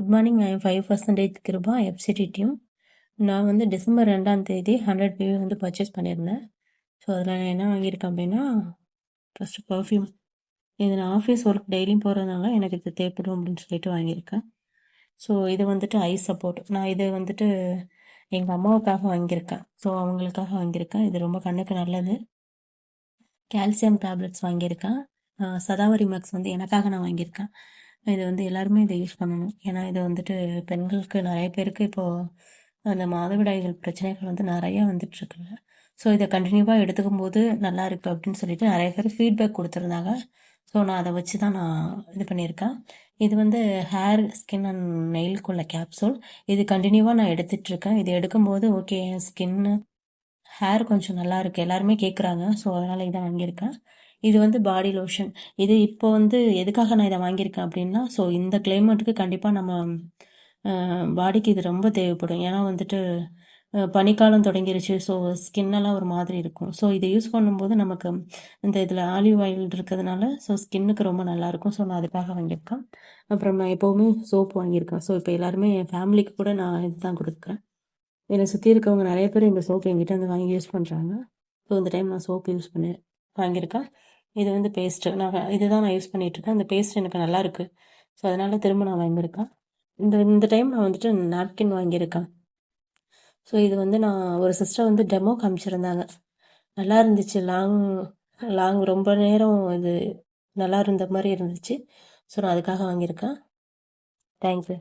Good morning. I am 5% Kripa FCT team. நான் வந்து December 2ஆம் தேதி 100 பிவி வந்து பர்ச்சேஸ் பண்ணியிருந்தேன். ஸோ அதில் நான் என்ன வாங்கியிருக்கேன் அப்படின்னா, ஃபஸ்ட்டு பர்ஃப்யூம். இது நான் ஆஃபீஸ் ஒர்க் டெய்லியும் போகிறதுனால எனக்கு இது தேவைப்படும் அப்படின்னு சொல்லிட்டு வாங்கியிருக்கேன். ஸோ இது வந்துட்டு ஐ சப்போர்ட். நான் இது வந்துட்டு எங்கள் அம்மாவுக்காக வாங்கியிருக்கேன். ஸோ அவங்களுக்காக வாங்கியிருக்கேன். இது ரொம்ப கண்ணுக்கு நல்லது. கால்சியம் டேப்லெட்ஸ் வாங்கியிருக்கேன். சதாவரி மேக்ஸ் வந்து எனக்காக நான் வாங்கியிருக்கேன். இது வந்து எல்லாருமே இதை யூஸ் பண்ணணும். ஏன்னா இது வந்துட்டு பெண்களுக்கு நிறைய பேருக்கு இப்போது அந்த மாதவிடாய்கள் பிரச்சனைகள் வந்து நிறையா வந்துட்டுருக்குல்ல. ஸோ இதை கண்டினியூவாக எடுத்துக்கும் போது நல்லா இருக்குது அப்படின்னு சொல்லிட்டு நிறைய பேர் ஃபீட்பேக் கொடுத்துருந்தாங்க. ஸோ நான் அதை வச்சு தான் நான் இது பண்ணியிருக்கேன். இது வந்து ஹேர், ஸ்கின் அண்ட் நெயிலுக்குள்ள கேப்சூல். இது கண்டினியூவாக நான் எடுத்துகிட்ருக்கேன். இது எடுக்கும்போது ஓகே, என் ஸ்கின்னு ஹேர் கொஞ்சம் நல்லா இருக்குது, எல்லாருமே கேட்குறாங்க. ஸோ அதனால் இதை வாங்கியிருக்கேன். இது வந்து பாடி லோஷன். இது இப்போ வந்து எதுக்காக நான் இதை வாங்கியிருக்கேன் அப்படின்னா, ஸோ இந்த கிளைமேட்டுக்கு கண்டிப்பாக நம்ம பாடிக்கு இது ரொம்ப தேவைப்படும். ஏன்னா வந்துட்டு பனிக்காலம் தொடங்கிருச்சு. ஸோ ஸ்கின்னெல்லாம் ஒரு மாதிரி இருக்கும். ஸோ இதை யூஸ் பண்ணும்போது நமக்கு இந்த இதில் ஆலிவ் ஆயில் இருக்கிறதுனால ஸோ ஸ்கின்னுக்கு ரொம்ப நல்லாயிருக்கும். ஸோ நான் அதுக்காக வாங்கியிருக்கேன். அப்புறம் நான் எப்போவுமே சோப் வாங்கியிருக்கேன். ஸோ இப்போ எல்லாருமே என் ஃபேமிலிக்கு கூட நான் இதுதான் கொடுக்குறேன். என்னை சுற்றி இருக்கவங்க நிறைய பேர் இந்த சோப்பு என்கிட்ட வந்து வாங்கி யூஸ் பண்ணுறாங்க. ஸோ இந்த டைம் நான் சோப்பு யூஸ் பண்ணி வாங்கியிருக்கேன். இது வந்து பேஸ்ட்டு. இதுதான் நான் யூஸ் பண்ணிகிட்ருக்கேன். இந்த பேஸ்ட் எனக்கு நல்லா இருக்குது. ஸோ அதனால் திரும்ப நான் வாங்கியிருக்கேன். இந்த டைம் நான் வந்துட்டு நாப்கின் வாங்கியிருக்கேன். ஸோ இது வந்து நான் ஒரு சிஸ்டர் வந்து டெமோ காமிச்சிருந்தாங்க. நல்லா இருந்துச்சு. லாங் லாங் ரொம்ப நேரம் இது நல்லா இருந்த மாதிரி இருந்துச்சு. ஸோ நான் அதுக்காக வாங்கியிருக்கேன். தேங்க்யூ.